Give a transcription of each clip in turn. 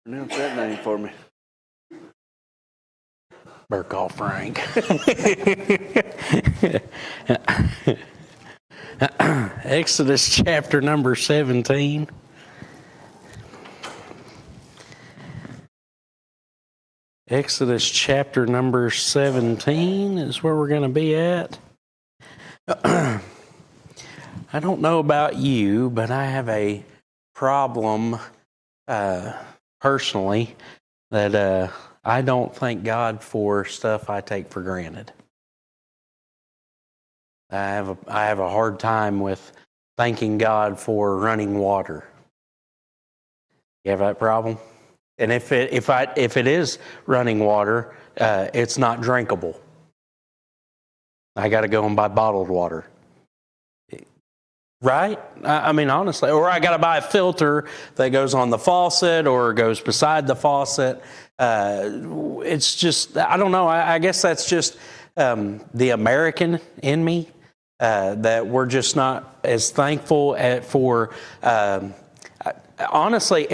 Pronounce that name for me. Better call Frank. Exodus chapter number 17. Exodus chapter number 17 is where we're going to be at. I don't know about you, but I have a problem personally that I don't thank God for stuff I take for granted. I have a hard time with thanking God for running water. You have that problem? And if it is running water, it's not drinkable. I got to go and buy bottled water. Right? I mean, honestly. Or I got to buy a filter that goes on the faucet or goes beside the faucet. It's just, I don't know. I guess that's just the American in me, that we're just not as thankful for. Honestly,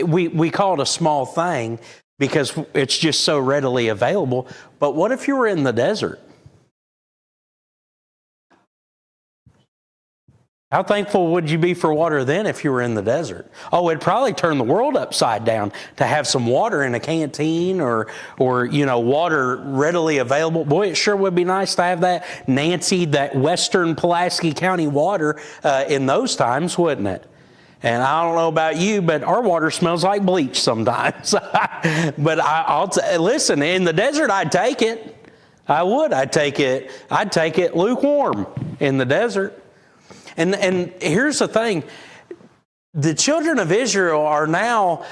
we call it a small thing because it's just so readily available. But what if you were in the desert? How thankful would you be for water then if you were in the desert? Oh, it'd probably turn the world upside down to have some water in a canteen or water readily available. Boy, it sure would be nice to have that that Western Pulaski County water in those times, wouldn't it? And I don't know about you, but our water smells like bleach sometimes. But listen, in the desert, I'd take it. I would. I'd take it lukewarm in the desert. And here's the thing. The children of Israel are now,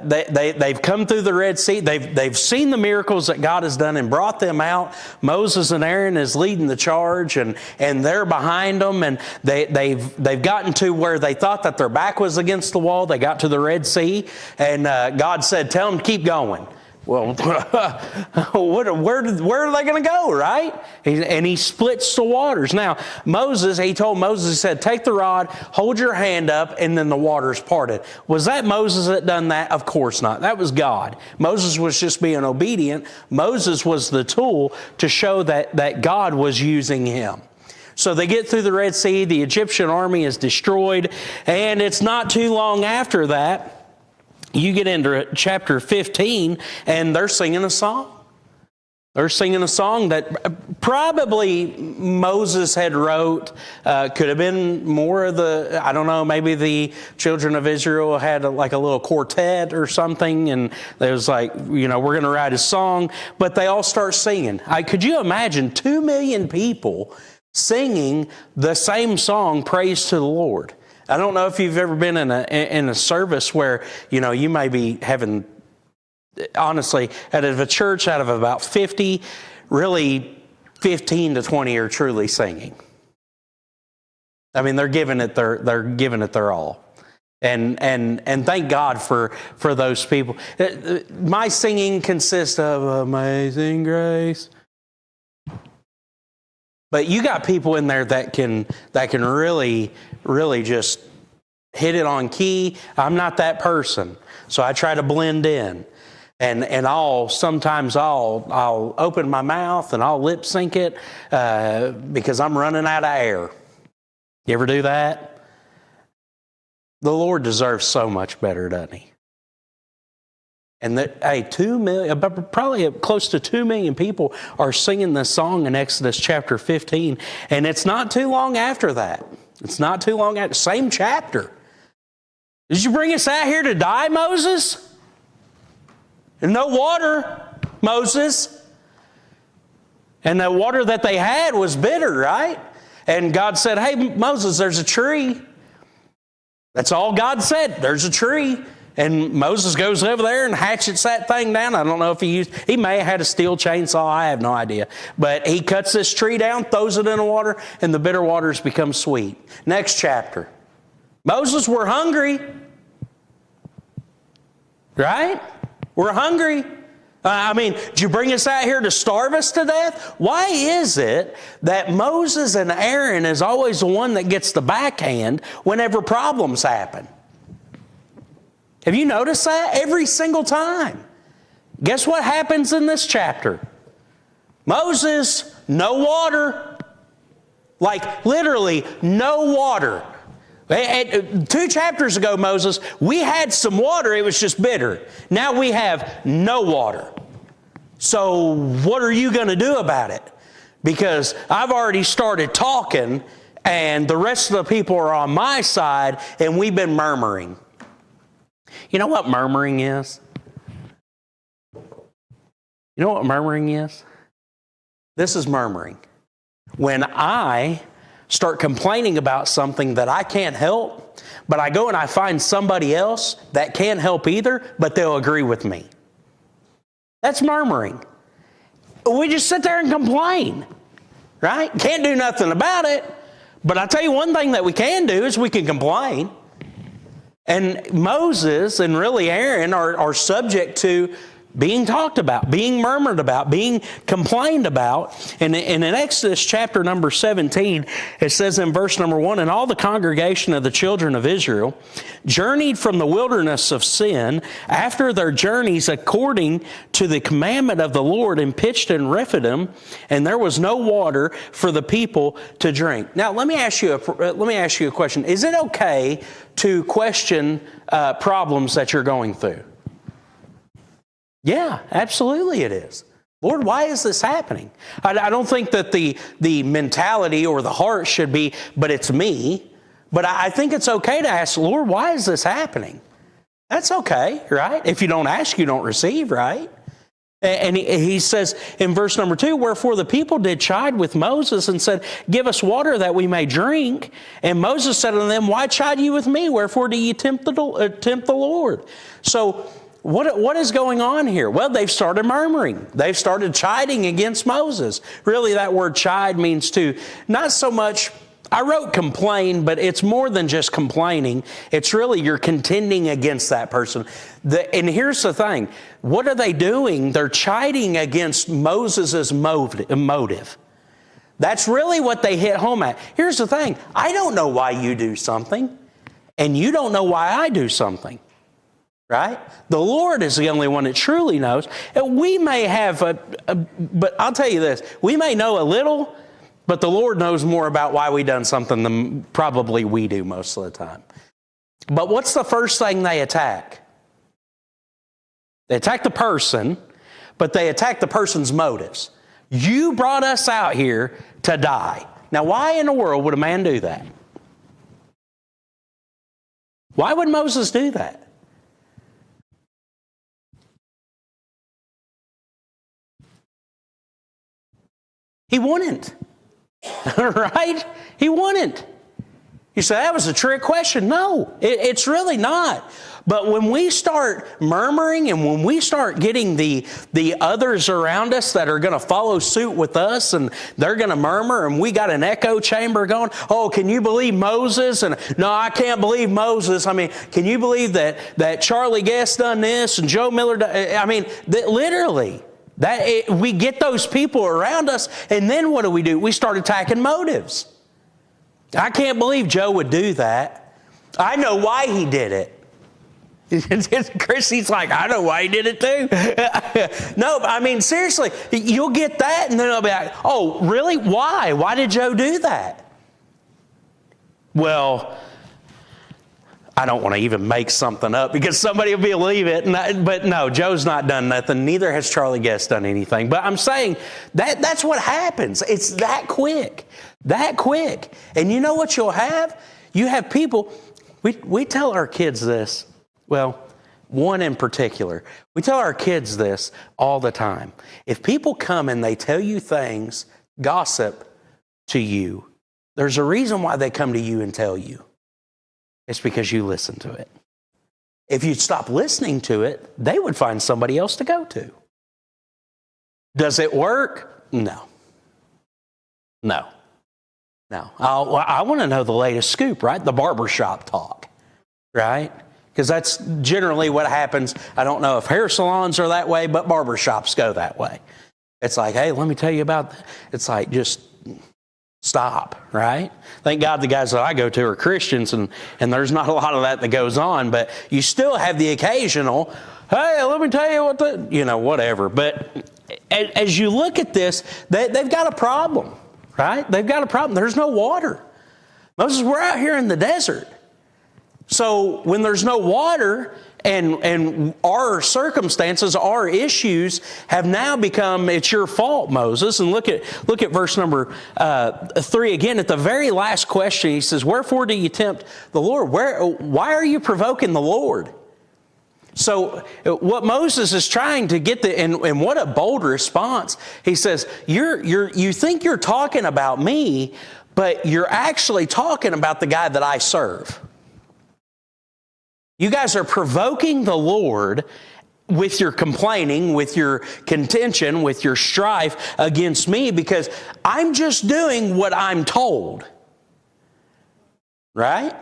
they've come through the Red Sea. They've seen the miracles that God has done and brought them out. Moses and Aaron is leading the charge, and they're behind them. And they've gotten to where they thought that their back was against the wall. They got to the Red Sea, and God said, tell them to keep going. Well, where are they going to go, right? And he splits the waters. Now, he told Moses, he said, take the rod, hold your hand up, and then the waters parted. Was that Moses that done that? Of course not. That was God. Moses was just being obedient. Moses was the tool to show that God was using him. So they get through the Red Sea, the Egyptian army is destroyed, and it's not too long after that, you get into chapter 15, and they're singing a song. They're singing a song that probably Moses had wrote. Could have been more of I don't know, maybe the children of Israel had like a little quartet or something, and it was like, we're going to write a song. But they all start singing. Could you imagine 2 million people singing the same song, Praise to the Lord? I don't know if you've ever been in a service where, you may be having, honestly, out of a church, out of about 50, really 15 to 20 are truly singing. I mean, they're giving it their all. And thank God for those people. My singing consists of Amazing Grace. But you got people in there that can really, really just hit it on key. I'm not that person, so I try to blend in, and sometimes I'll open my mouth and I'll lip sync it because I'm running out of air. You ever do that? The Lord deserves so much better, doesn't He? And 2 million, probably close to 2 million people are singing this song in Exodus chapter 15. And it's not too long after that. Same chapter. Did you bring us out here to die, Moses? And no water, Moses. And the water that they had was bitter, right? And God said, hey, Moses, there's a tree. That's all God said. There's a tree. And Moses goes over there and hatchets that thing down. I don't know if he may have had a steel chainsaw. I have no idea. But he cuts this tree down, throws it in the water, and the bitter waters become sweet. Next chapter. Moses, we're hungry. Right? We're hungry. Did you bring us out here to starve us to death? Why is it that Moses and Aaron is always the one that gets the backhand whenever problems happen? Have you noticed that? Every single time. Guess what happens in this chapter? Moses, no water. Like literally no water. 2 chapters ago, Moses, we had some water, it was just bitter. Now we have no water. So what are you going to do about it? Because I've already started talking and the rest of the people are on my side and we've been murmuring. You know what murmuring is? You know what murmuring is? This is murmuring. When I start complaining about something that I can't help, but I go and I find somebody else that can't help either, but they'll agree with me. That's murmuring. We just sit there and complain, right? Can't do nothing about it. But I tell you one thing that we can do is we can complain. And Moses and really Aaron are subject to being talked about, being murmured about, being complained about. And in Exodus chapter number 17, it says in verse number 1, "And all the congregation of the children of Israel journeyed from the wilderness of Sin after their journeys according to the commandment of the Lord and pitched in Rephidim, and there was no water for the people to drink." Now, let me ask you a question. Is it okay to question problems that you're going through? Yeah, absolutely it is. Lord, why is this happening? I don't think that the mentality or the heart should be, but it's me. But I think it's okay to ask, Lord, why is this happening? That's okay, right? If you don't ask, you don't receive, right? And he says in verse number 2, "Wherefore the people did chide with Moses and said, Give us water that we may drink. And Moses said unto them, Why chide you with me? Wherefore do ye tempt the Lord?" So what is going on here? Well, they've started murmuring. They've started chiding against Moses. Really, that word chide means to, not so much, I wrote complain, but it's more than just complaining. It's really you're contending against that person. And here's the thing. What are they doing? They're chiding against Moses' motive. That's really what they hit home at. Here's the thing. I don't know why you do something, and you don't know why I do something. Right? The Lord is the only one that truly knows. And we may have but I'll tell you this, we may know a little, but the Lord knows more about why we done something than probably we do most of the time. But what's the first thing they attack? They attack the person, but they attack the person's motives. You brought us out here to die. Now, why in the world would a man do that? Why would Moses do that? He wouldn't. Right? He wouldn't. You say, that was a trick question. No, it's really not. But when we start murmuring and when we start getting the others around us that are going to follow suit with us and they're going to murmur and we got an echo chamber going, oh, can you believe Moses? And no, I can't believe Moses. I mean, can you believe that Charlie Guest done this and Joe Miller I mean, literally. We get those people around us, and then what do? We start attacking motives. I can't believe Joe would do that. I know why he did it. Chrissy's like, I know why he did it too. No, I mean, seriously, you'll get that, and then they'll be like, oh, really? Why? Why did Joe do that? Well, I don't want to even make something up because somebody will believe it. But no, Joe's not done nothing. Neither has Charlie Guest done anything. But I'm saying that's what happens. It's that quick. That quick. And you know what you'll have? You have people, we tell our kids this. Well, one in particular. We tell our kids this all the time. If people come and they tell you things, gossip to you, there's a reason why they come to you and tell you. It's because you listen to it. If you'd stop listening to it, they would find somebody else to go to. Does it work? No. I want to know the latest scoop, right? The barbershop talk, right? Because that's generally what happens. I don't know if hair salons are that way, but barbershops go that way. It's like, hey, let me tell you about that. It's like just stop, right? Thank God the guys that I go to are Christians, and there's not a lot of that goes on, but you still have the occasional, hey, let me tell you what whatever. But as you look at this, they've got a problem, right? They've got a problem. There's no water. Moses, we're out here in the desert. So when there's no water, and our circumstances, our issues have now become, it's your fault, Moses. And look at verse number 3 again. At the very last question, he says, wherefore do you tempt the Lord? Why are you provoking the Lord? So what Moses is trying to get and what a bold response. He says, you think you're talking about me, but you're actually talking about the God that I serve. You guys are provoking the Lord with your complaining, with your contention, with your strife against me because I'm just doing what I'm told. Right?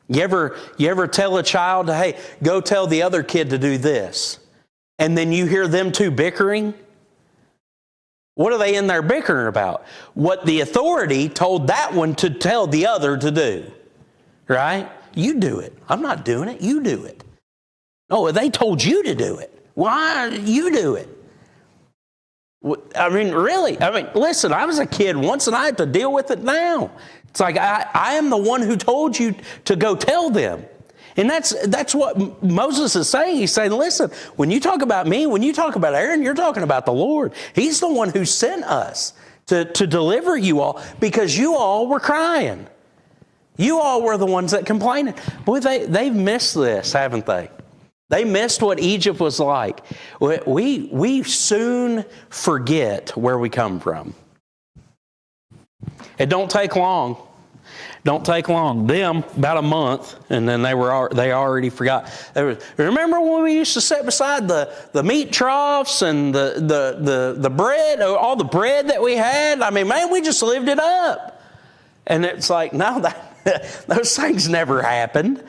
You ever tell a child, hey, go tell the other kid to do this, and then you hear them two bickering? What are they in there bickering about? What the authority told that one to tell the other to do. Right? You do it. I'm not doing it. You do it. No, they told you to do it. Why you do it? I mean, really? Listen, I was a kid once and I have to deal with it now. It's like I am the one who told you to go tell them. And that's what Moses is saying. He's saying, listen, when you talk about me, when you talk about Aaron, you're talking about the Lord. He's the one who sent us to deliver you all because you all were crying. You all were the ones that complained. Boy, they've missed this, haven't they? They missed what Egypt was like. We soon forget where we come from. It don't take long. Don't take long. Them, about a month, and then they already forgot. Remember when we used to sit beside the meat troughs and the bread, all the bread that we had? I mean, man, we just lived it up. And it's like, no, those things never happened.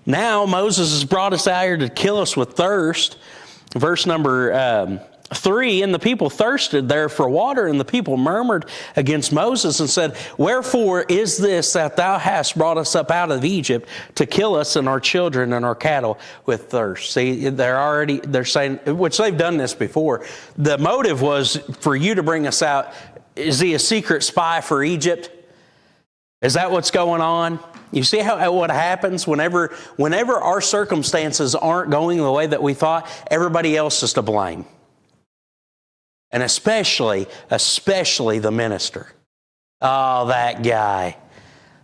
Now Moses has brought us out here to kill us with thirst. Verse number 3, and the people thirsted there for water, and the people murmured against Moses and said, wherefore is this that thou hast brought us up out of Egypt to kill us and our children and our cattle with thirst? See, they're saying, which they've done this before. The motive was for you to bring us out. Is he a secret spy for Egypt? Is that what's going on? You see what happens whenever our circumstances aren't going the way that we thought? Everybody else is to blame. And especially the minister. Oh, that guy.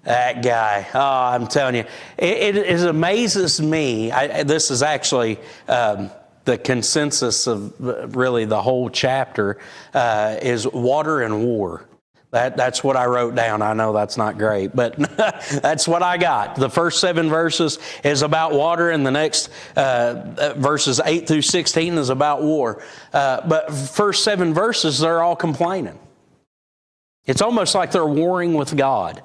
Oh, I'm telling you. It amazes me. This is actually the consensus of really the whole chapter is water and war. That's what I wrote down. I know that's not great, but that's what I got. The first 7 verses is about water, and the next verses 8 through 16 is about war. But first 7 verses, they're all complaining. It's almost like they're warring with God.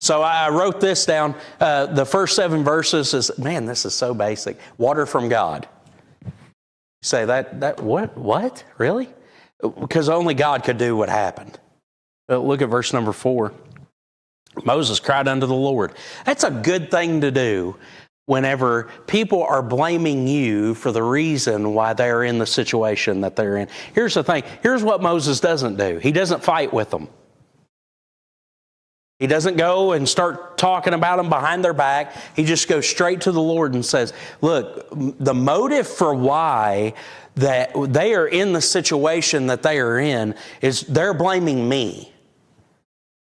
So I wrote this down. The first 7 verses is, man, this is so basic. Water from God. You say that what? Really? Because only God could do what happened. Look at verse number 4. Moses cried unto the Lord. That's a good thing to do whenever people are blaming you for the reason why they're in the situation that they're in. Here's the thing. Here's what Moses doesn't do. He doesn't fight with them. He doesn't go and start talking about them behind their back. He just goes straight to the Lord and says, look, the motive for why that they are in the situation that they are in is they're blaming me.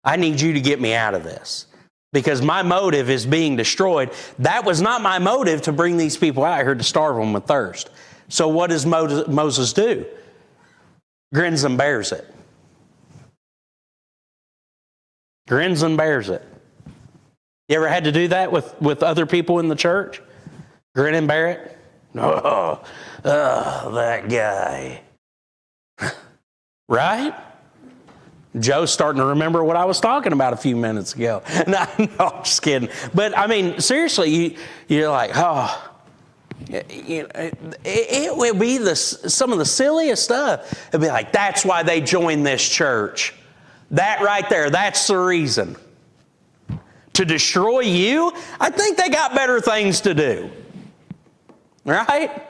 I need you to get me out of this because my motive is being destroyed. That was not my motive to bring these people out here to starve them with thirst. So what does Moses do? Grins and bears it. Grins and bears it. You ever had to do that with other people in the church? Grin and bear it? Oh, that guy. Right? Joe's starting to remember what I was talking about a few minutes ago. No, I'm just kidding. But I mean, seriously, you're like, oh, it will be some of the silliest stuff. It'll be like, that's why they joined this church. That right there, that's the reason. To destroy you? I think they got better things to do. Right?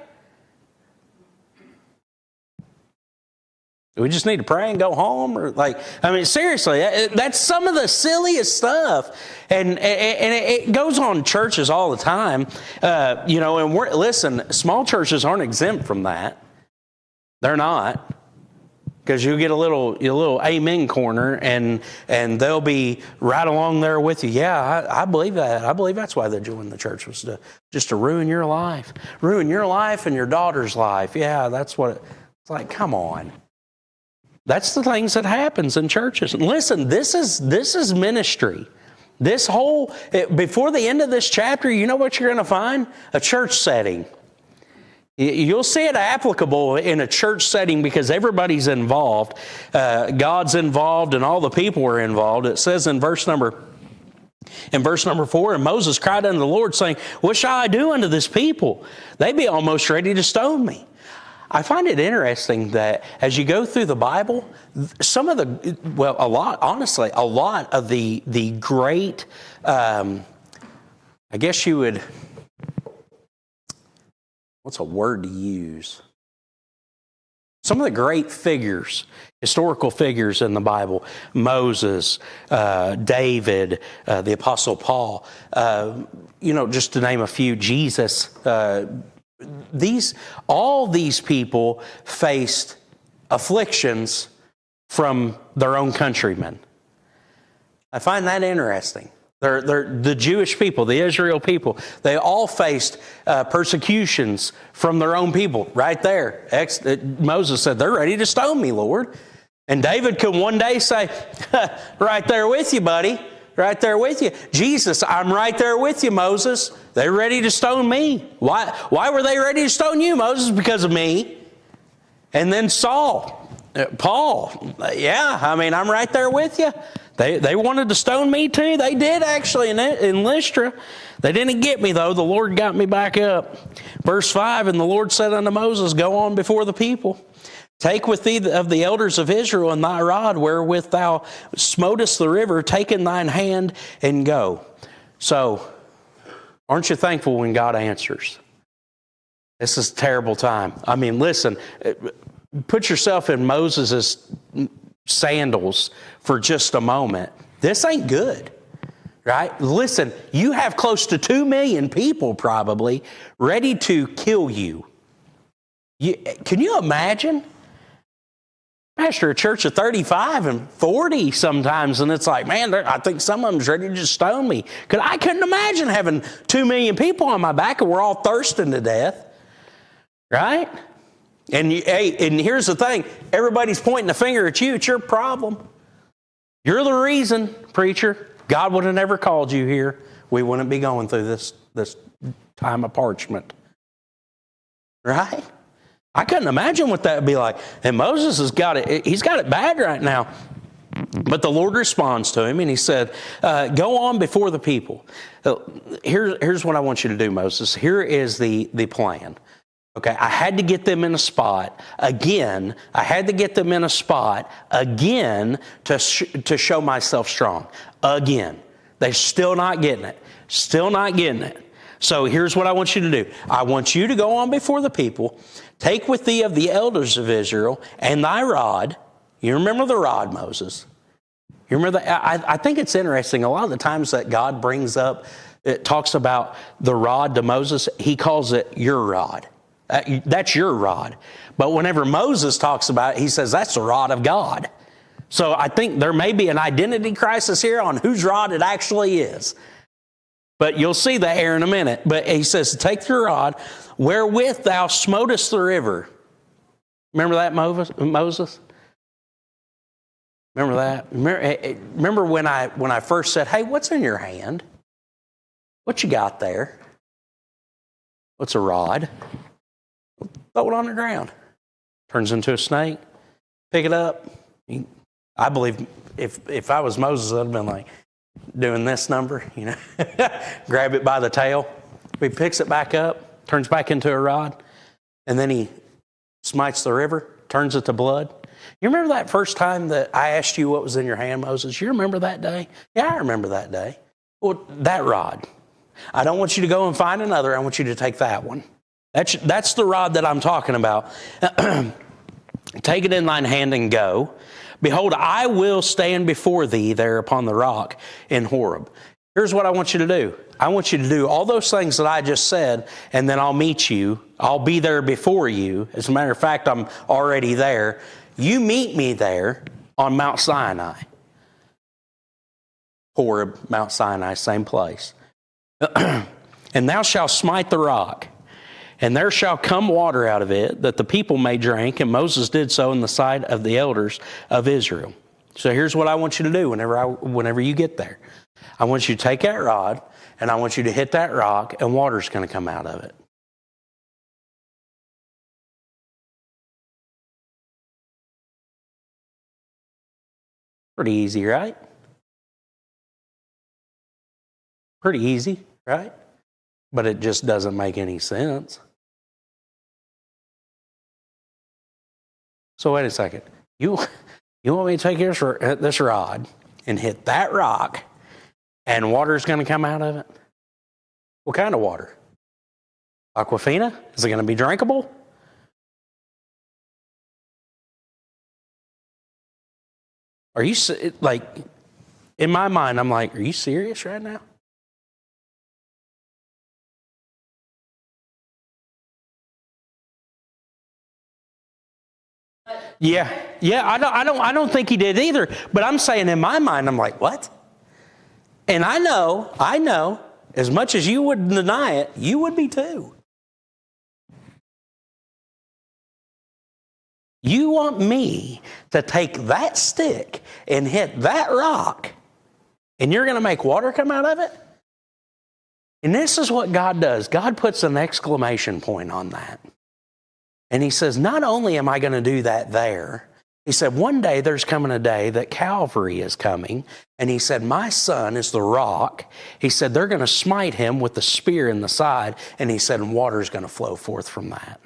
Do we just need to pray and go home? Or seriously, that's some of the silliest stuff. And it goes on in churches all the time. And listen, small churches aren't exempt from that. They're not. Because you'll get a little amen corner, and they'll be right along there with you. Yeah, I believe that. I believe that's why they joined the church, was to ruin your life. Ruin your life and your daughter's life. Yeah, that's what it's like. Come on. That's the things that happens in churches. And listen, this is ministry. Before the end of this chapter, you know what you're going to find? A church setting. You'll see it applicable in a church setting because everybody's involved. God's involved and all the people are involved. It says in verse number 4, and Moses cried unto the Lord, saying, what shall I do unto this people? They be almost ready to stone me. I find it interesting that as you go through the Bible, a lot of the great, I guess you would, what's a word to use? Some of the great figures, historical figures in the Bible, Moses, David, the Apostle Paul, just to name a few, Jesus, all these people faced afflictions from their own countrymen. I find that interesting. They're the Jewish people, the Israel people. They all faced persecutions from their own people. Right there, Moses said, "They're ready to stone me, Lord." And David could one day say, "Right there with you, buddy. Right there with you. Jesus, I'm right there with you, Moses. They're ready to stone me." Why were they ready to stone you, Moses? Because of me. And then Paul, I'm right there with you. They wanted to stone me too. They did actually in Lystra. They didn't get me though. The Lord got me back up. Verse 5, and the Lord said unto Moses, go on before the people. Take with thee of the elders of Israel and thy rod wherewith thou smotest the river, take in thine hand and go. So, aren't you thankful when God answers? This is a terrible time. Listen, put yourself in Moses' sandals for just a moment. This ain't good, right? Listen, you have close to 2 million people probably ready to kill you. Can you imagine? Pastor a church of 35 and 40 sometimes, and it's like, man, I think some of them's ready to just stone me. Because I couldn't imagine having 2 million people on my back and we're all thirsting to death, right? And here's the thing, everybody's pointing a finger at you. It's your problem. You're the reason, preacher. God would have never called you here. We wouldn't be going through this time of parchment, right? I couldn't imagine what that would be like. And Moses has got it. He's got it bad right now. But the Lord responds to him and he said, go on before the people. Here's what I want you to do, Moses. Here is the plan. Okay, I had to get them in a spot again. I had to get them in a spot again to show myself strong. Again. They're still not getting it. Still not getting it. So here's what I want you to do. I want you to go on before the people. Take with thee of the elders of Israel and thy rod. You remember the rod, Moses. You remember that? I think it's interesting. A lot of the times that God brings up, it talks about the rod to Moses. He calls it your rod. That's your rod. But whenever Moses talks about it, he says that's the rod of God. So I think there may be an identity crisis here on whose rod it actually is. But you'll see that here in a minute. But he says, take your rod, wherewith thou smotest the river. Remember that, Moses? Remember that? Remember when I first said, hey, what's in your hand? What you got there? What's a rod? Throw it on the ground. Turns into a snake. Pick it up. I believe if I was Moses, I'd have been like doing this number, grab it by the tail. He picks it back up, turns back into a rod, and then he smites the river, turns it to blood. You remember that first time that I asked you what was in your hand, Moses? You remember that day? Yeah, I remember that day. Well, that rod. I don't want you to go and find another. I want you to take that one. That's the rod that I'm talking about. Take it in thine hand and go. Behold, I will stand before thee there upon the rock in Horeb. Here's what I want you to do. I want you to do all those things that I just said, and then I'll meet you. I'll be there before you. As a matter of fact, I'm already there. You meet me there on Mount Sinai. Horeb, Mount Sinai, same place. And thou shalt smite the rock, and there shall come water out of it, that the people may drink. And Moses did so in the sight of the elders of Israel. So here's what I want you to do whenever you get there. I want you to take that rod, and I want you to hit that rock, and water's going to come out of it. Pretty easy, right? Pretty easy, right? But it just doesn't make any sense. So wait a second. You want me to take this rod and hit that rock, and water's going to come out of it? What kind of water? Aquafina? Is it going to be drinkable? Are you, like, in my mind, I'm like, are you serious right now? Yeah. I don't think he did either. But I'm saying in my mind, I'm like, what? And I know, as much as you would deny it, you would be too. You want me to take that stick and hit that rock, and you're going to make water come out of it? And this is what God does. God puts an exclamation point on that. And he says, not only am I going to do that there, he said, one day there's coming a day that Calvary is coming. And he said, my son is the rock. He said, they're going to smite him with the spear in the side. And he said, and water's going to flow forth from that.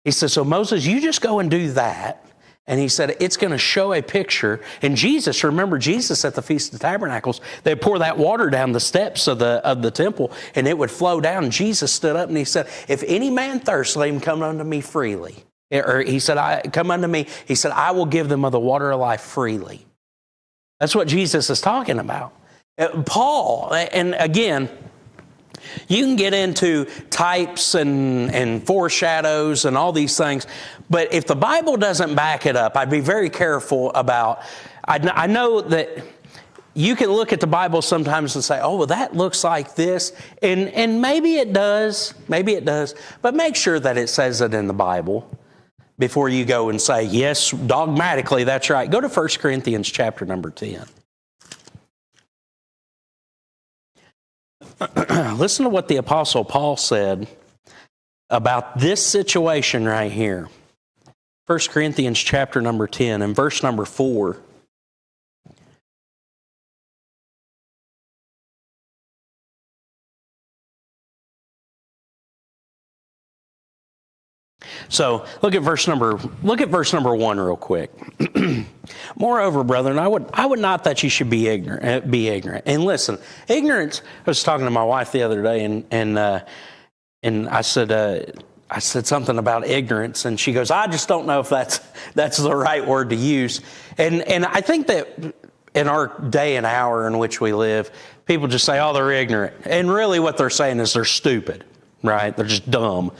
He said, so Moses, you just go and do that. And he said, it's going to show a picture. And Jesus, remember Jesus at the Feast of Tabernacles, they pour that water down the steps of the temple, and it would flow down. And Jesus stood up and he said, if any man thirst, let him come unto me freely. Or he said, come unto me. He said, I will give them of the water of life freely. That's what Jesus is talking about. Paul, and again, you can get into types and foreshadows and all these things, but if the Bible doesn't back it up, I'd be very careful about, I know that you can look at the Bible sometimes and say, oh, well, that looks like this, and maybe it does, but make sure that it says it in the Bible before you go and say, yes, dogmatically, that's right. Go to 1 Corinthians chapter number 10. Listen to what the Apostle Paul said about this situation right here. 1 Corinthians chapter number 10 and verse number 4. So look at verse number 1 real quick. Moreover, brethren, I would not that you should be ignorant. And listen, ignorance. I was talking to my wife the other day, and I said something about ignorance, and she goes, I just don't know if that's the right word to use. And I think that in our day and hour in which we live, people just say, oh, they're ignorant. And really what they're saying is they're stupid, right? They're just dumb.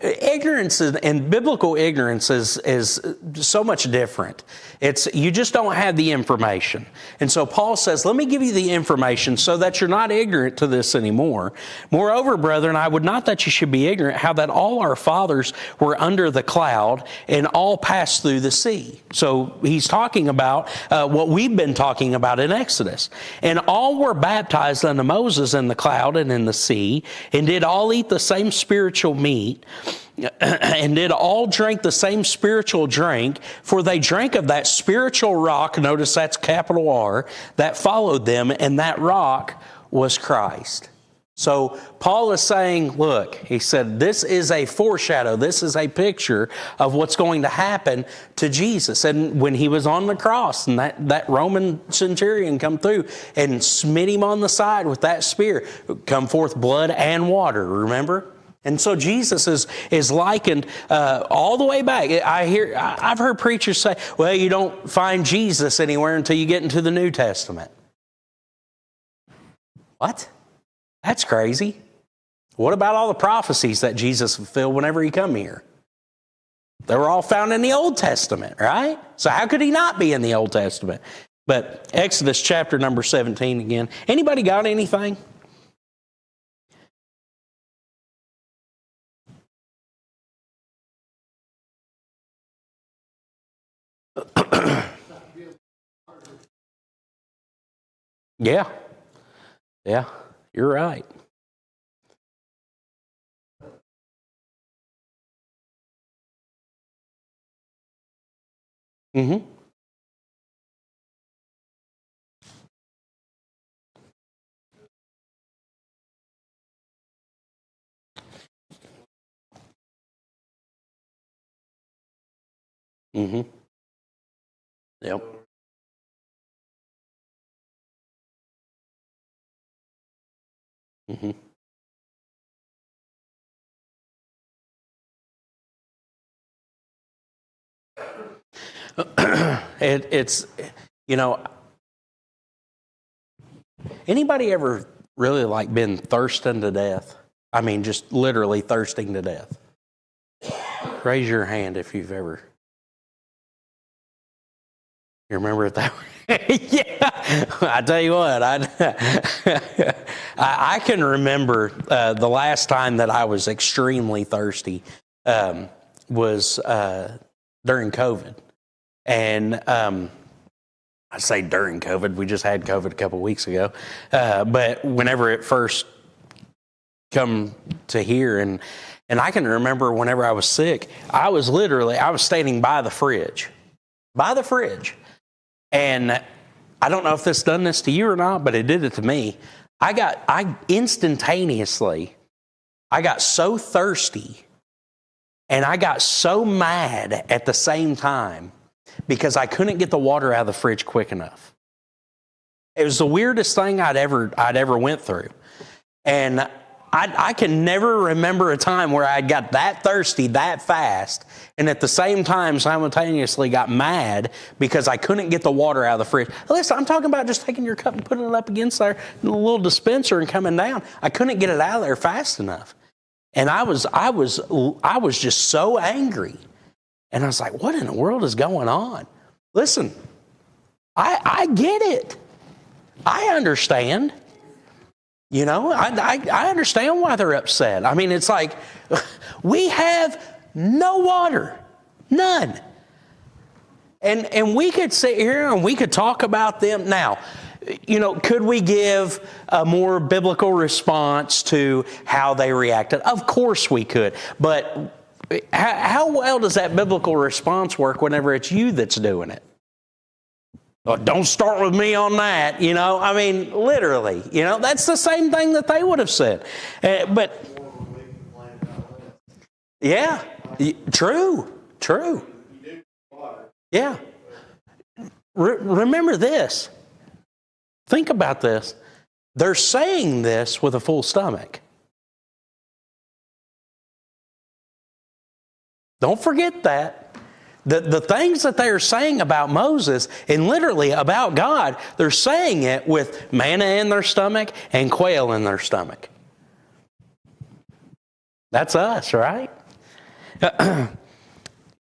Ignorance and biblical ignorance is so much different. It's you just don't have the information. And so Paul says, let me give you the information so that you're not ignorant to this anymore. Moreover, brethren, I would not that you should be ignorant how that all our fathers were under the cloud and all passed through the sea. So he's talking about what we've been talking about in Exodus. And all were baptized unto Moses in the cloud and in the sea, and did all eat the same spiritual meat, and did all drink the same spiritual drink, for they drank of that spiritual rock, notice that's capital R, that followed them, and that rock was Christ. So Paul is saying, look, he said, this is a foreshadow. This is a picture of what's going to happen to Jesus. And when he was on the cross and that Roman centurion come through and smit him on the side with that spear, come forth blood and water, remember? And so Jesus is likened all the way back. I've heard preachers say, well, you don't find Jesus anywhere until you get into the New Testament. What? That's crazy. What about all the prophecies that Jesus fulfilled whenever he come here? They were all found in the Old Testament, right? So how could he not be in the Old Testament? But Exodus chapter number 17 again. Anybody got anything? Yeah. Yeah. You're right. Mm-hmm. Mm-hmm. Yep. Mm-hmm. It's, anybody ever really like been thirsting to death? I mean, just literally thirsting to death. Raise your hand if you've ever. You remember it that way? Yeah, I tell you what, I can remember the last time that I was extremely thirsty was during COVID. And I say during COVID, we just had COVID a couple of weeks ago. But whenever it first come to here, and I can remember whenever I was sick, I was standing by the fridge. And I don't know if this done this to you or not, but it did it to me. I got so thirsty and I got so mad at the same time because I couldn't get the water out of the fridge quick enough. It was the weirdest thing I'd ever went through. And I can never remember a time where I got that thirsty that fast and at the same time simultaneously got mad because I couldn't get the water out of the fridge. Listen, I'm talking about just taking your cup and putting it up against there, the little dispenser and coming down. I couldn't get it out of there fast enough. And I was just so angry. And I was like, what in the world is going on? Listen, I get it. I understand. You know, I understand why they're upset. I mean, it's like, we have no water. None. And we could sit here and we could talk about them. Now, you know, could we give a more biblical response to how they reacted? Of course we could. But how well does that biblical response work whenever it's you that's doing it? Oh, don't start with me on that, you know. I mean, literally, you know, that's the same thing that they would have said. But, yeah, true. Yeah. Remember this. Think about this. They're saying this with a full stomach. Don't forget that. The things that they are saying about Moses and literally about God, they're saying it with manna in their stomach and quail in their stomach. That's us, right?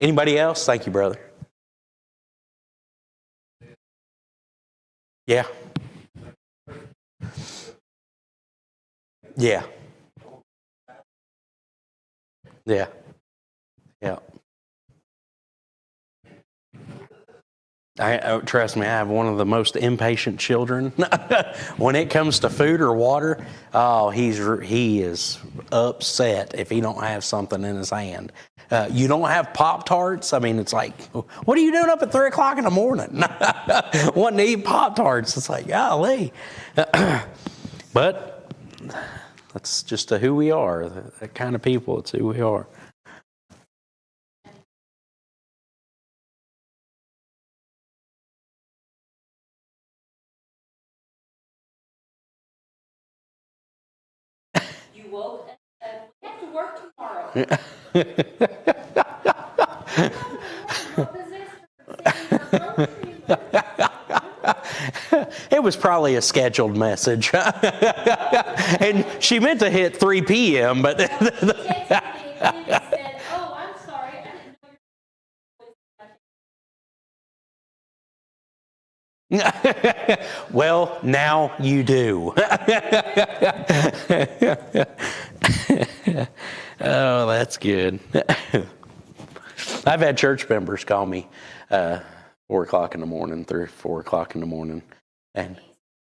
Anybody else? Thank you, brother. Yeah. Yeah. Yeah. Yeah. Trust me, I have one of the most impatient children. When it comes to food or water, he is upset if he don't have something in his hand. You don't have Pop-Tarts? I mean, it's like, what are you doing up at 3 o'clock in the morning? Wanting to eat Pop-Tarts. It's like, golly. But That's just who we are. That kind of people. It's who we are. You woke and said, we have to work tomorrow. It was probably a scheduled message. And she meant to hit 3 p.m., but... He texted me and said, oh, I'm sorry, I didn't know Well, now you do. Oh, that's good. I've had church members call me 4 o'clock in the morning, 3 or 4 o'clock in the morning, and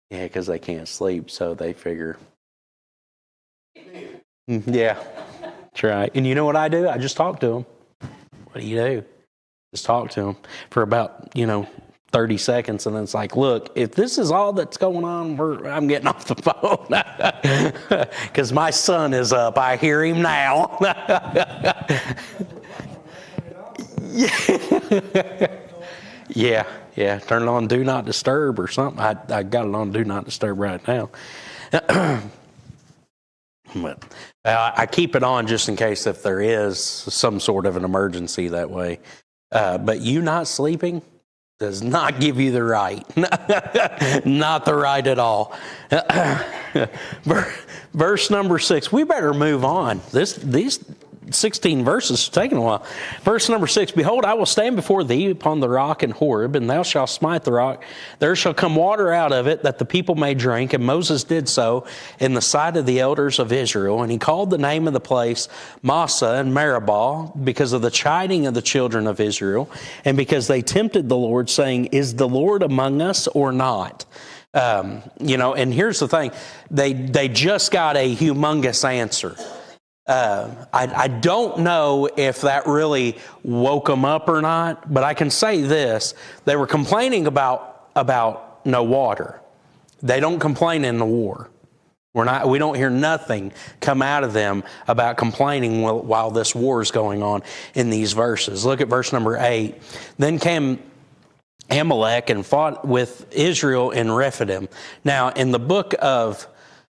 yeah, because they can't sleep, so they figure, yeah, that's right. And you know what I do? I just talk to them. What do you do? Just talk to them for about 30 seconds, and then it's like, look, if this is all that's going on, I'm getting off the phone because my son is up. I hear him now. Yeah. Turn it on Do Not Disturb or something. I got it on Do Not Disturb right now. But I keep it on just in case if there is some sort of an emergency that way. But you not sleeping does not give you the right. Not the right at all. Verse number 6. We better move on. These 16 verses taking a while. Verse number 6, behold, I will stand before thee upon the rock in Horeb, and thou shalt smite the rock. There shall come water out of it, that the people may drink. And Moses did so in the sight of the elders of Israel. And he called the name of the place Massah and Meribah, because of the chiding of the children of Israel, and because they tempted the Lord, saying, is the Lord among us or not? And here's the thing. They just got a humongous answer. I don't know if that really woke them up or not, but I can say this. They were complaining about no water. They don't complain in the war. We don't hear nothing come out of them about complaining while this war is going on in these verses. Look at verse number 8. Then came Amalek and fought with Israel in Rephidim. Now, in the book of,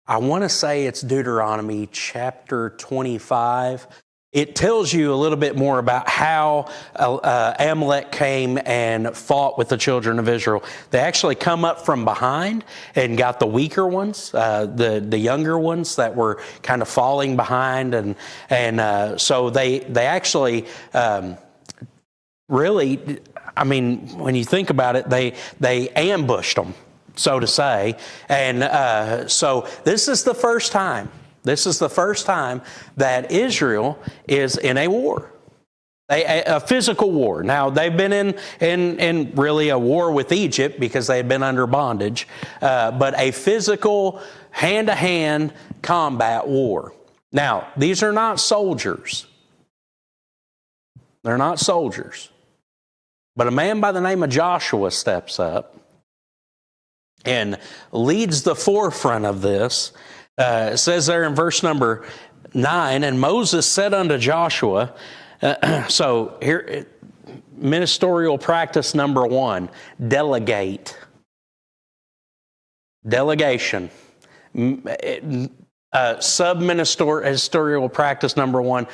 I want to say it's Deuteronomy chapter 25. It tells you a little bit more about how Amalek came and fought with the children of Israel. They actually come up from behind and got the weaker ones, the younger ones that were kind of falling behind, and so they actually really, I mean, when you think about it, they ambushed them, so to say. And so this is the first time. This is the first time that Israel is in a war, a physical war. Now, they've been in really a war with Egypt because they had been under bondage, but a physical hand-to-hand combat war. Now, these are not soldiers. They're not soldiers. But a man by the name of Joshua steps up and leads the forefront of this. It says there in verse number 9, and Moses said unto Joshua, so here, ministerial practice number 1, delegate. Delegation. Sub-ministerial practice number 1,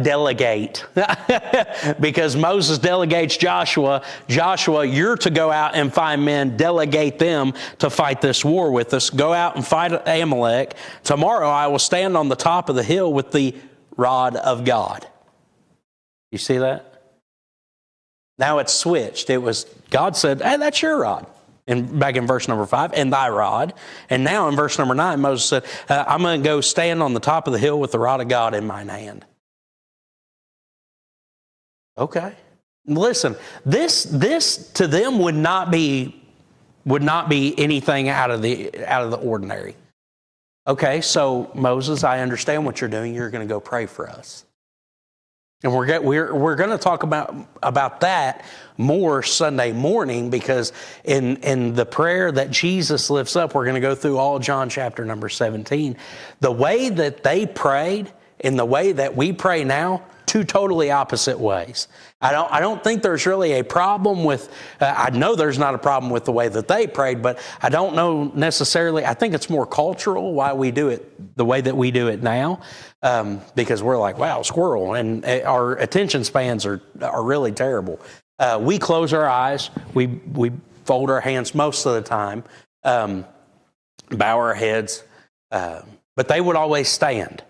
delegate. Because Moses delegates Joshua, you're to go out and find men, delegate them to fight this war with us. Go out and fight Amalek. Tomorrow I will stand on the top of the hill with the rod of God. You see that? Now it's switched. It was, God said, hey, that's your rod. And back in verse number 5, and thy rod. And now in verse number 9, Moses said, I'm going to go stand on the top of the hill with the rod of God in mine hand. Okay. Listen, this to them would not be anything out of the ordinary. Okay, so Moses, I understand what you're doing. You're going to go pray for us. And we're going to talk about that more Sunday morning, because in the prayer that Jesus lifts up, we're going to go through all John chapter number 17. The way that they prayed and the way that we pray now, two totally opposite ways. I don't think there's really a problem with, I know there's not a problem with the way that they prayed, but I don't know necessarily, I think it's more cultural why we do it the way that we do it now, because we're like, wow, squirrel, and our attention spans are really terrible. We close our eyes, we fold our hands most of the time, bow our heads, but they would always stand.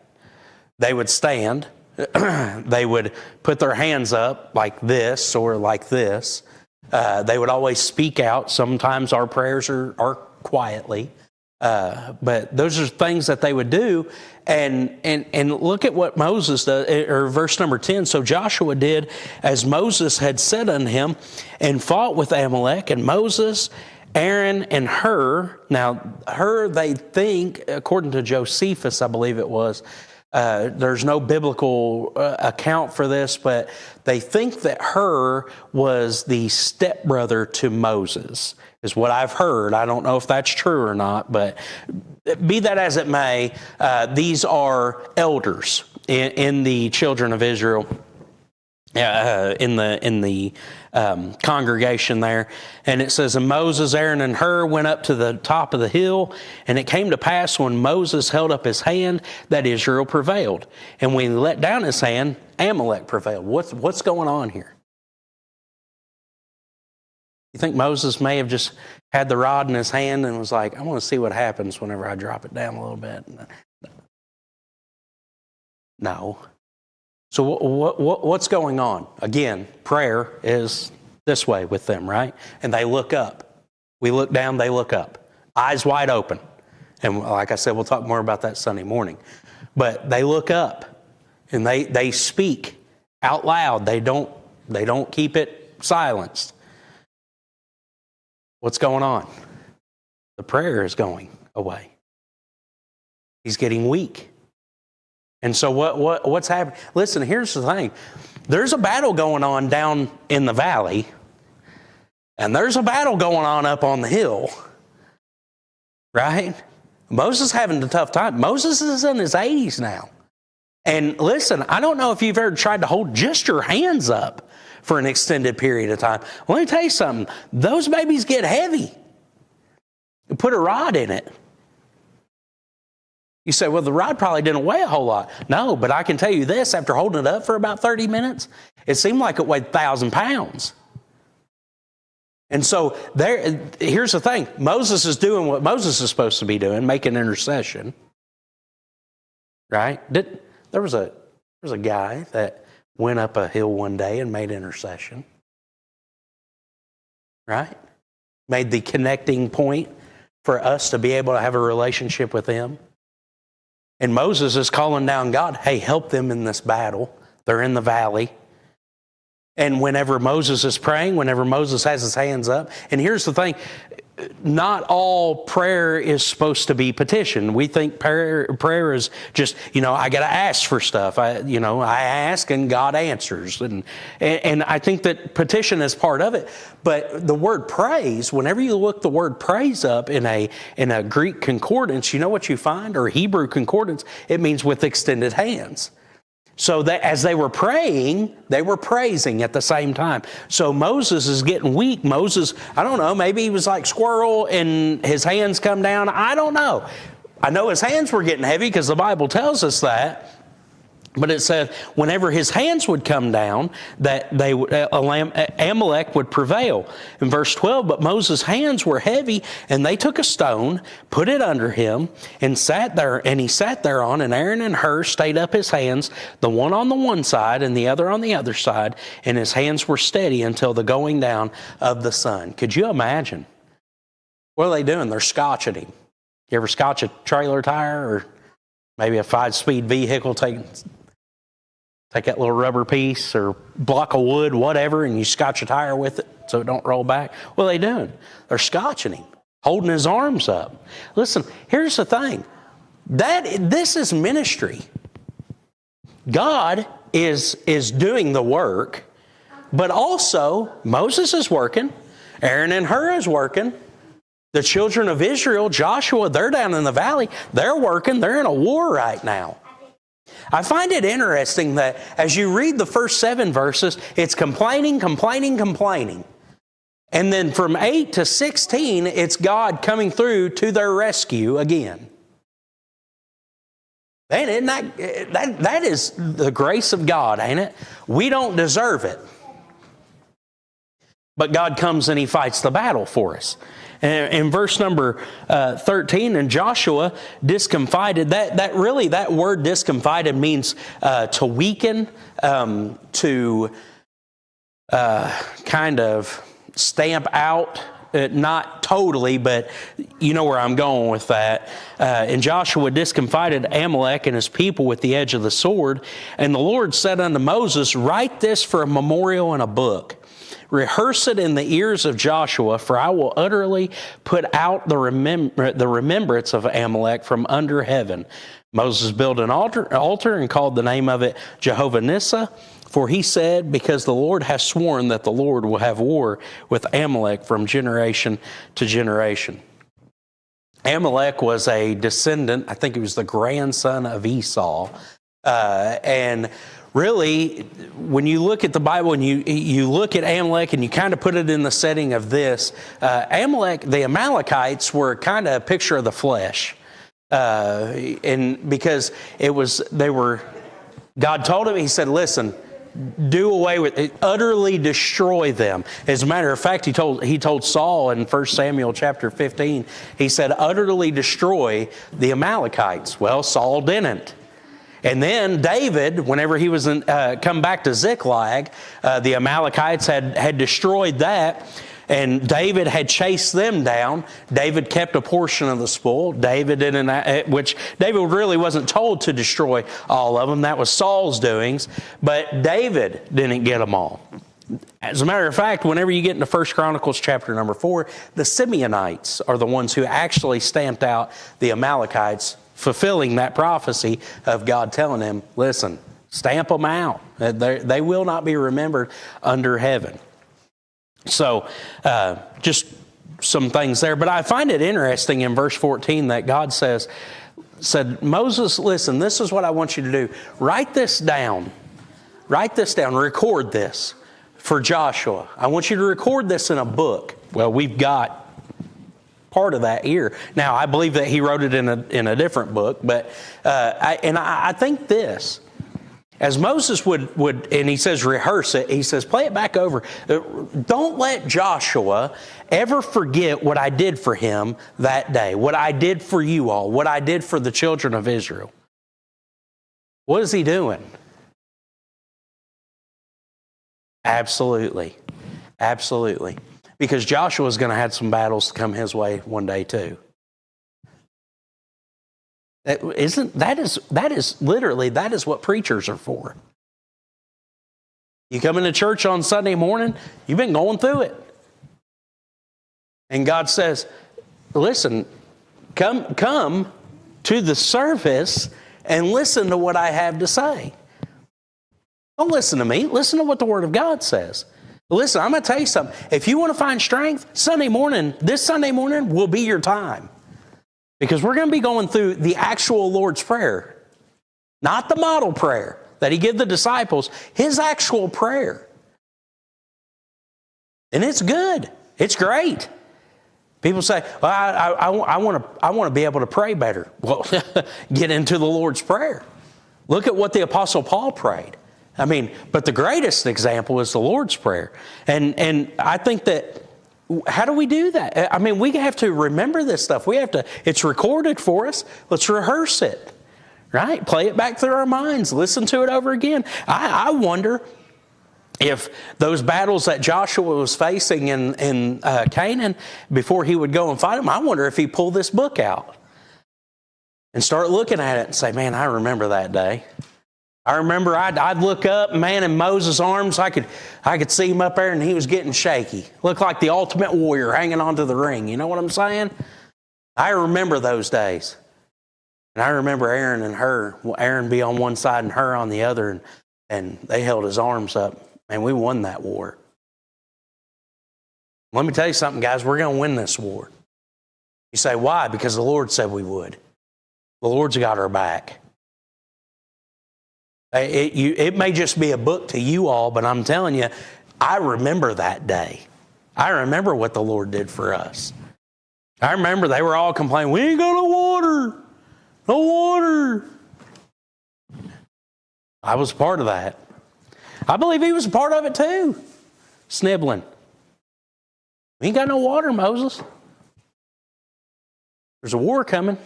They would stand. They would put their hands up like this or like this. They would always speak out. Sometimes our prayers are quietly. But those are things that they would do. And look at what Moses does, or verse number 10. So Joshua did as Moses had said unto him, and fought with Amalek. And Moses, Aaron, and Hur. Now, Hur, they think, according to Josephus, I believe it was, there's no biblical account for this, but they think that Hur was the stepbrother to Moses, is what I've heard. I don't know if that's true or not, but be that as it may, these are elders in the children of Israel, in the congregation there. And it says, and Moses, Aaron, and Hur went up to the top of the hill, and it came to pass when Moses held up his hand that Israel prevailed. And when he let down his hand, Amalek prevailed. What's going on here? You think Moses may have just had the rod in his hand and was like, I want to see what happens whenever I drop it down a little bit? No. So what's going on? Again, prayer is this way with them, right? And they look up. We look down, they look up. Eyes wide open. And like I said, we'll talk more about that Sunday morning. But they look up and they speak out loud. They don't keep it silenced. What's going on? The prayer is going away. He's getting weak. And so what's happening? Listen, here's the thing. There's a battle going on down in the valley, and there's a battle going on up on the hill, right? Moses is having a tough time. Moses is in his 80s now. And listen, I don't know if you've ever tried to hold just your hands up for an extended period of time. Well, let me tell you something. Those babies get heavy. You put a rod in it. You say, well, the rod probably didn't weigh a whole lot. No, but I can tell you this, after holding it up for about 30 minutes, it seemed like it weighed 1,000 pounds. And so here's the thing. Moses is doing what Moses is supposed to be doing, making intercession. Right? There was a guy that went up a hill one day and made intercession. Right? Made the connecting point for us to be able to have a relationship with him. And Moses is calling down God, hey, help them in this battle. They're in the valley. And whenever Moses is praying, whenever Moses has his hands up, and here's the thing, not all prayer is supposed to be petition. We think prayer is just, I got to ask for stuff. I ask and God answers. And I think that petition is part of it. But the word praise, whenever you look the word praise up in a Greek concordance, you know what you find? Or Hebrew concordance, it means with extended hands. So that as they were praying, they were praising at the same time. So Moses is getting weak. Moses, I don't know, maybe he was like squirrel and his hands come down. I don't know. I know his hands were getting heavy because the Bible tells us that. But it said whenever his hands would come down, that Amalek would prevail. In verse 12, but Moses' hands were heavy, and they took a stone, put it under him, and sat there. And he sat thereon, and Aaron and Hur stayed up his hands, the one on the one side and the other on the other side, and his hands were steady until the going down of the sun. Could you imagine? What are they doing? They're scotching him. You ever scotch a trailer tire or maybe a 5-speed vehicle? Take that little rubber piece or block of wood, whatever, and you scotch a tire with it so it don't roll back. What are they doing? They're scotching him, holding his arms up. Listen, here's the thing. This is ministry. God is doing the work, but also Moses is working, Aaron and Hur is working. The children of Israel, Joshua, they're down in the valley. They're working. They're in a war right now. I find it interesting that as you read the first 7 verses, it's complaining, complaining, complaining. And then from 8 to 16, it's God coming through to their rescue again. Man, isn't that is the grace of God, ain't it? We don't deserve it. But God comes and He fights the battle for us. In verse number 13, and Joshua disconfided, that word disconfided means to weaken, to kind of stamp out, not totally, but you know where I'm going with that. And Joshua disconfided Amalek and his people with the edge of the sword. And the Lord said unto Moses, write this for a memorial in a book. Rehearse it in the ears of Joshua, for I will utterly put out the remembrance of Amalek from under heaven. Moses built an altar and called the name of it Jehovah Nissa, for he said, because the Lord has sworn that the Lord will have war with Amalek from generation to generation. Amalek was a descendant, I think he was the grandson of Esau, and really, when you look at the Bible and you look at Amalek and you kind of put it in the setting of this, the Amalekites were kind of a picture of the flesh. And because God told him, He said, listen, do away with it, utterly destroy them. As a matter of fact, he told Saul in 1 Samuel chapter 15, he said, utterly destroy the Amalekites. Well, Saul didn't. And then David, whenever he was come back to Ziklag, the Amalekites had destroyed that, and David had chased them down. David kept a portion of the spoil. Which David really wasn't told to destroy all of them. That was Saul's doings. But David didn't get them all. As a matter of fact, whenever you get into 1 Chronicles chapter number 4, the Simeonites are the ones who actually stamped out the Amalekites, fulfilling that prophecy of God telling him, listen, stamp them out. They will not be remembered under heaven. So, just some things there. But I find it interesting in verse 14 that God said, Moses, listen, this is what I want you to do. Write this down. Write this down. Record this for Joshua. I want you to record this in a book. Well, we've got part of that here. Now, I believe that he wrote it in a different book, but I think this, as Moses would, and he says rehearse it, he says play it back over. Don't let Joshua ever forget what I did for him that day, what I did for you all, what I did for the children of Israel. What is he doing? Absolutely. Absolutely. Because Joshua's going to have some battles to come his way one day too. That is literally what preachers are for. You come into church on Sunday morning, you've been going through it. And God says, listen, come to the service and listen to what I have to say. Don't listen to me. Listen to what the Word of God says. Listen, I'm going to tell you something. If you want to find strength, this Sunday morning will be your time. Because we're going to be going through the actual Lord's Prayer. Not the model prayer that He gave the disciples. His actual prayer. And it's good. It's great. People say, well, I want to be able to pray better. Well, get into the Lord's Prayer. Look at what the Apostle Paul prayed. I mean, but the greatest example is the Lord's Prayer. And I think that, how do we do that? I mean, we have to remember this stuff. It's recorded for us. Let's rehearse it, right? Play it back through our minds. Listen to it over again. I wonder if those battles that Joshua was facing in Canaan before he would go and fight them, I wonder if he pulled this book out and start looking at it and say, man, I remember that day. I remember I'd look up, man, in Moses' arms, I could see him up there and he was getting shaky. Looked like the ultimate warrior hanging onto the ring. You know what I'm saying? I remember those days. And I remember Aaron and Hur, Aaron be on one side and Hur on the other. And And they held his arms up, and we won that war. Let me tell you something, guys. We're going to win this war. You say, why? Because the Lord said we would. The Lord's got our back. It may just be a book to you all, but I'm telling you, I remember that day. I remember what the Lord did for us. I remember they were all complaining, we ain't got no water. No water. I was part of that. I believe he was a part of it too. Snibbling. We ain't got no water, Moses. There's a war coming.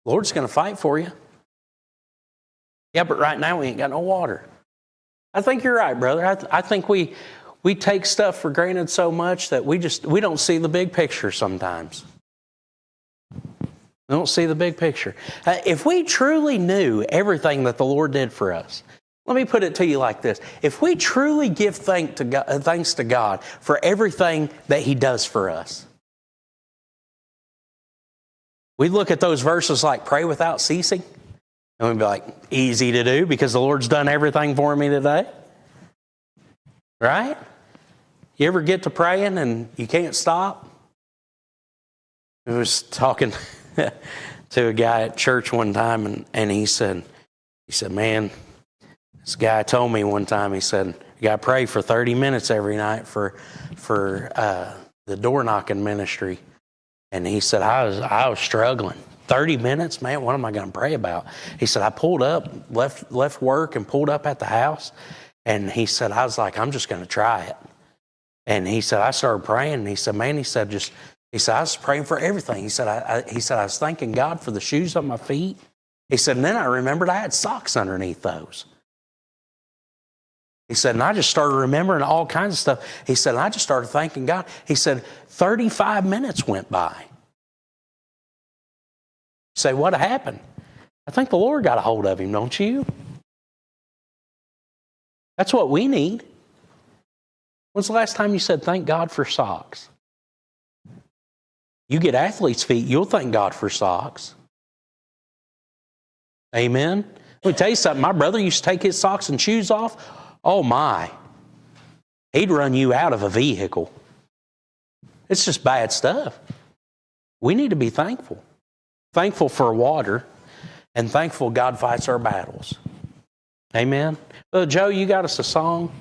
The Lord's going to fight for you. Yeah, but right now we ain't got no water. I think you're right, brother. I think we take stuff for granted so much that we don't see the big picture sometimes. We don't see the big picture. If we truly knew everything that the Lord did for us, let me put it to you like this. If we truly give thanks to God for everything that He does for us, we look at those verses like pray without ceasing, and we'd be like, easy to do because the Lord's done everything for me today. Right? You ever get to praying and you can't stop? I was talking to a guy at church one time, and he said, man, this guy told me one time, he said, you got to pray for 30 minutes every night for the door knocking ministry. And he said, I was struggling. 30 minutes, man, what am I going to pray about? He said, I pulled up, left work and pulled up at the house. And he said, I was like, I'm just going to try it. And he said, I started praying. And he said, man, I was praying for everything. He said, I was thanking God for the shoes on my feet. He said, and then I remembered I had socks underneath those. He said, and I just started remembering all kinds of stuff. He said, and I just started thanking God. He said, 35 minutes went by. You say, what happened? I think the Lord got a hold of him, don't you? That's what we need. When's the last time you said, thank God for socks? You get athlete's feet, you'll thank God for socks. Amen? Let me tell you something. My brother used to take his socks and shoes off. Oh my. He'd run you out of a vehicle. It's just bad stuff. We need to be thankful. Thankful for water, and thankful God fights our battles. Amen? Joe, you got us a song?